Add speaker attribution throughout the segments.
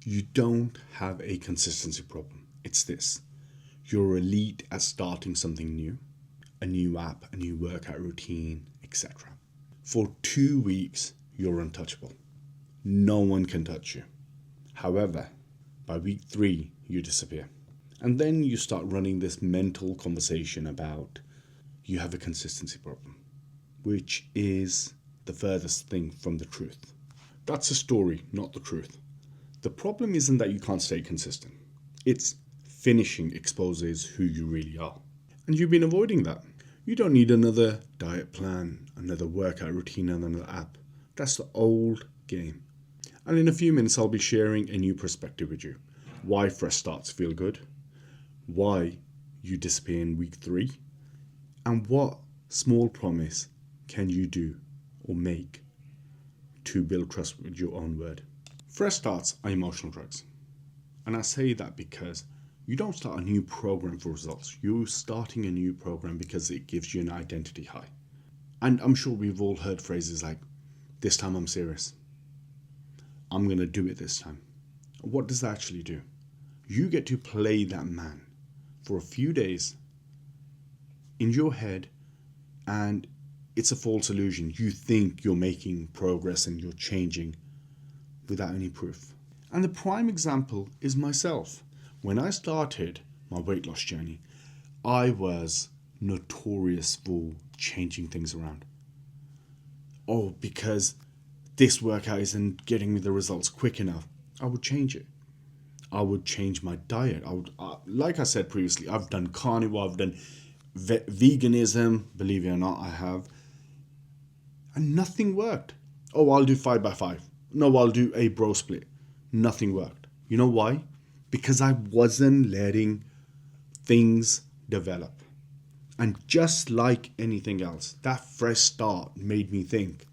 Speaker 1: You don't have a consistency problem. It's this: you're elite at starting something new, a new app, a new workout routine, etc. For 2 weeks, you're untouchable. No one can touch you. However, by week 3, you disappear. And then you start running this mental conversation about you have a consistency problem, which is the furthest thing from the truth. That's a story, not the truth. The problem isn't that you can't stay consistent. It's finishing exposes who you really are. And you've been avoiding that. You don't need another diet plan, another workout routine, and another app. That's the old game. And in a few minutes, I'll be sharing a new perspective with you. Why fresh starts feel good, why you disappear in week 3, and what small promise can you do or make to build trust with your own word. Fresh starts are emotional drugs. And I say that because you don't start a new program for results. You're starting a new program because it gives you an identity high. And I'm sure we've all heard phrases like, this time I'm serious. I'm going to do it this time. What does that actually do? You get to play that man for a few days in your head, and it's a false illusion. You think you're making progress and you're changing without any proof. And the prime example is myself. When I started my weight loss journey, I was notorious for changing things around. Oh, because this workout isn't getting me the results quick enough, I would change it. I would change my diet. Like I said previously, I've done carnivore, I've done veganism, believe it or not, I have. And nothing worked. Oh, I'll do 5x5. No, I'll do a bro split. Nothing worked. You know why? Because I wasn't letting things develop. And just like anything else, that fresh start made me think,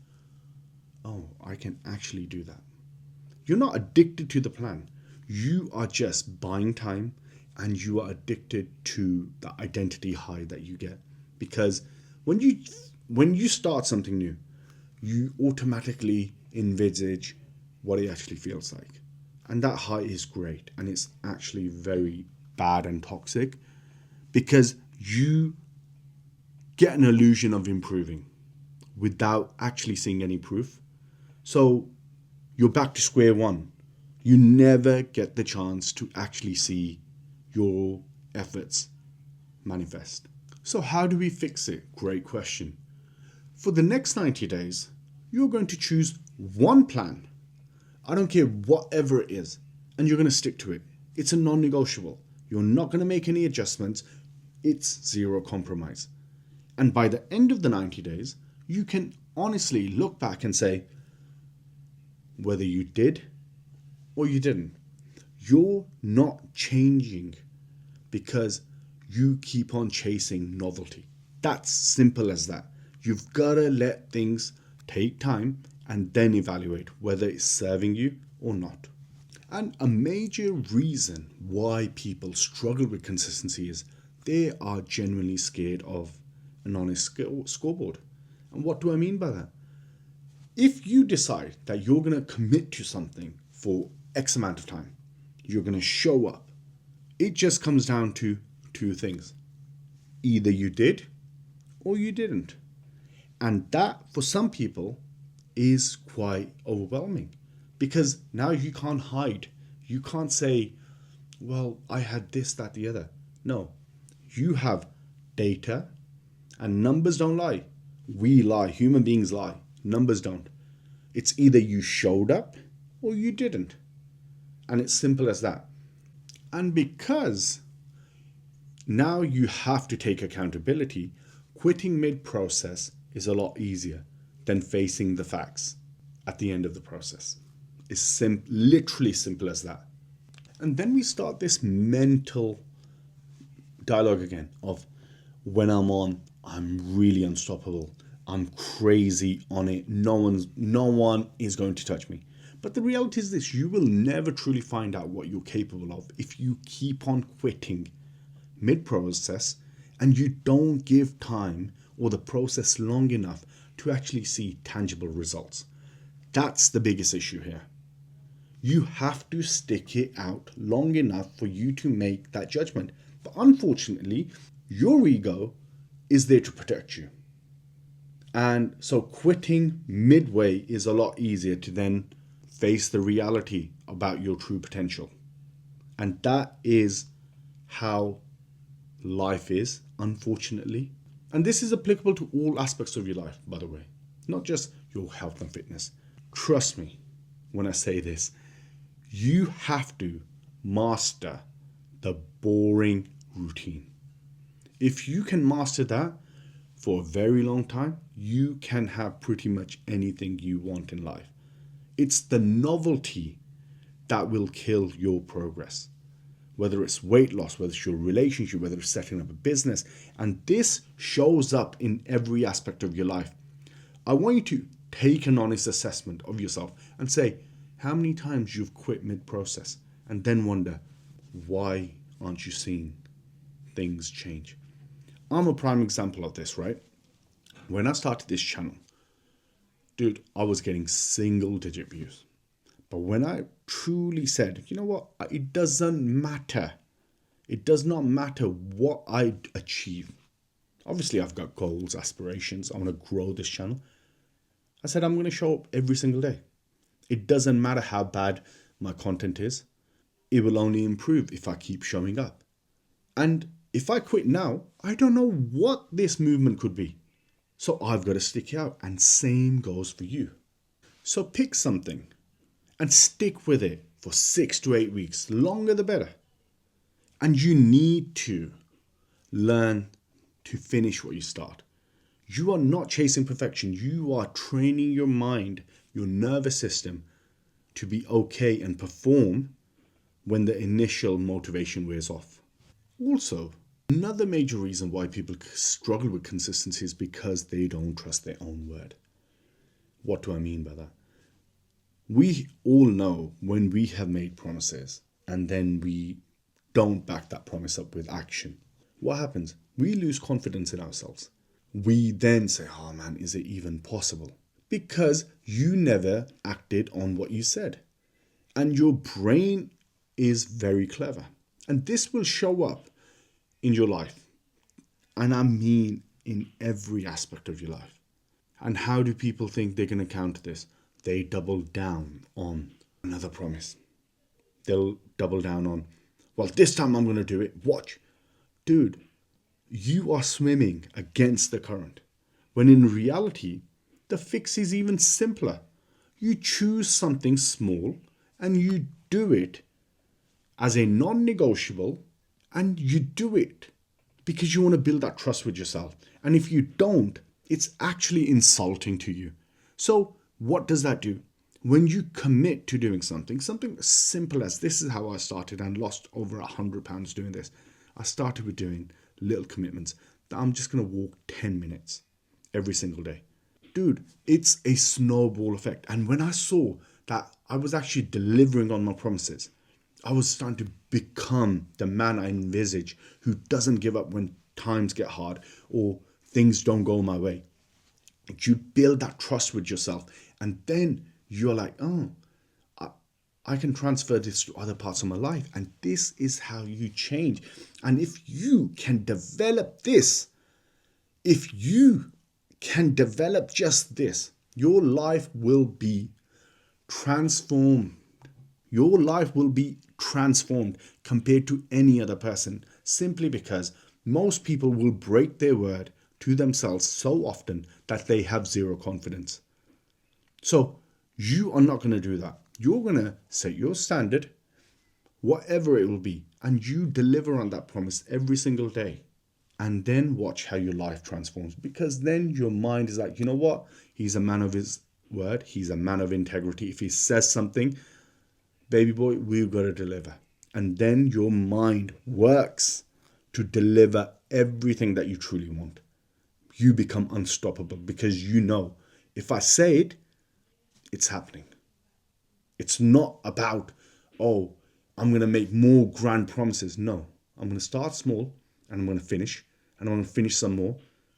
Speaker 1: oh, I can actually do that. You're not addicted to the plan. You are just buying time, and you are addicted to the identity high that you get. Because when you start something new, you automatically envisage what it actually feels like. And that high is great, and it's actually very bad and toxic because you get an illusion of improving without actually seeing any proof. So you're back to square one. You never get the chance to actually see your efforts manifest. So how do we fix it? Great question. For the next 90 days, you're going to choose one plan. I don't care whatever it is, and you're going to stick to it. It's a non-negotiable. You're not going to make any adjustments. It's zero compromise. And by the end of the 90 days, you can honestly look back and say whether you did or you didn't. You're not changing because you keep on chasing novelty. That's simple as that. You've got to let things take time and then evaluate whether it's serving you or not. And a major reason why people struggle with consistency is they are genuinely scared of an honest scoreboard. And what do I mean by that? If you decide that you're going to commit to something for X amount of time, you're going to show up, it just comes down to two things. Either you did or you didn't. And that, for some people, is quite overwhelming because now you can't hide. You can't say, well, I had this, that, the other. No, you have data, and numbers don't lie. We lie. Human beings lie. Numbers don't. It's either you showed up or you didn't. And it's simple as that. And because now you have to take accountability, quitting mid-process is a lot easier than facing the facts at the end of the process. It's literally simple as that. And then we start this mental dialogue again of when I'm on, I'm really unstoppable. I'm crazy on it. No one is going to touch me. But the reality is this: you will never truly find out what you're capable of if you keep on quitting mid-process and you don't give time or the process long enough to actually see tangible results. That's the biggest issue here. You have to stick it out long enough for you to make that judgment. But unfortunately, your ego is there to protect you. And so quitting midway is a lot easier to then face the reality about your true potential. And that is how life is, unfortunately. And this is applicable to all aspects of your life, by the way, not just your health and fitness. Trust me when I say this, you have to master the boring routine. If you can master that for a very long time, you can have pretty much anything you want in life. It's the novelty that will kill your progress. Whether it's weight loss, whether it's your relationship, whether it's setting up a business. And this shows up in every aspect of your life. I want you to take an honest assessment of yourself and say how many times you've quit mid-process, and then wonder, why aren't you seeing things change? I'm a prime example of this, right? When I started this channel, dude, I was getting single-digit views. But when I truly said, you know what, it doesn't matter. It does not matter what I achieve. Obviously, I've got goals, aspirations. I want to grow this channel. I said, I'm going to show up every single day. It doesn't matter how bad my content is. It will only improve if I keep showing up. And if I quit now, I don't know what this movement could be. So I've got to stick it out. And same goes for you. So pick something and stick with it for 6 to 8 weeks. Longer the better. And you need to learn to finish what you start. You are not chasing perfection. You are training your mind, your nervous system to be okay and perform when the initial motivation wears off. Also, another major reason why people struggle with consistency is because they don't trust their own word. What do I mean by that? We all know when we have made promises and then we don't back that promise up with action. What happens? We lose confidence in ourselves. We then say, oh man, is it even possible? Because you never acted on what you said. And your brain is very clever. And this will show up in your life. And I mean in every aspect of your life. And how do people think they're going to counter this? They double down on another promise. They'll double down on, well, this time I'm going to do it. Watch. Dude, you are swimming against the current. When in reality, the fix is even simpler. You choose something small and you do it as a non-negotiable, and you do it because you want to build that trust with yourself. And if you don't, it's actually insulting to you. So what does that do? When you commit to doing something as simple as, this is how I started and lost over 100 pounds doing this. I started with doing little commitments that I'm just going to walk 10 minutes every single day. Dude, it's a snowball effect. And when I saw that I was actually delivering on my promises, I was starting to become the man I envisage who doesn't give up when times get hard or things don't go my way. You build that trust with yourself, and then you're like, oh, I can transfer this to other parts of my life. And this is how you change. And if you can develop this, if you can develop just this, your life will be transformed. Your life will be transformed compared to any other person, simply because most people will break their word to themselves so often that they have zero confidence. So you are not going to do that. You're going to set your standard, whatever it will be, and you deliver on that promise every single day. And then watch how your life transforms, because then your mind is like, you know what? He's a man of his word. He's a man of integrity. If he says something, baby boy, we've got to deliver. And then your mind works to deliver everything that you truly want. You become unstoppable because you know, if I say it, it's happening. It's not about, oh, I'm going to make more grand promises. No, I'm going to start small and I'm going to finish, and I'm going to finish some more.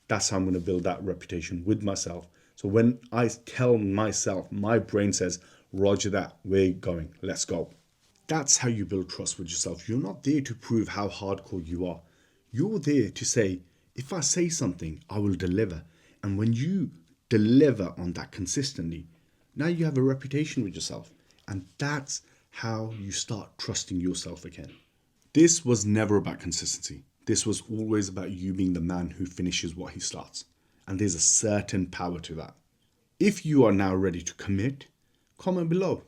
Speaker 1: That's how I'm going to build that reputation with myself. So when I tell myself, my brain says, Roger that, we're going, let's go. That's how you build trust with yourself. You're not there to prove how hardcore you are. You're there to say, if I say something, I will deliver. And when you deliver on that consistently, now you have a reputation with yourself. And that's how you start trusting yourself again. This was never about consistency. This was always about you being the man who finishes what he starts. And there's a certain power to that. If you are now ready to commit, comment below.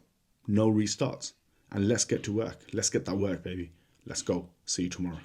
Speaker 1: No restarts. And let's get to work. Let's get that work, baby. Let's go. See you tomorrow.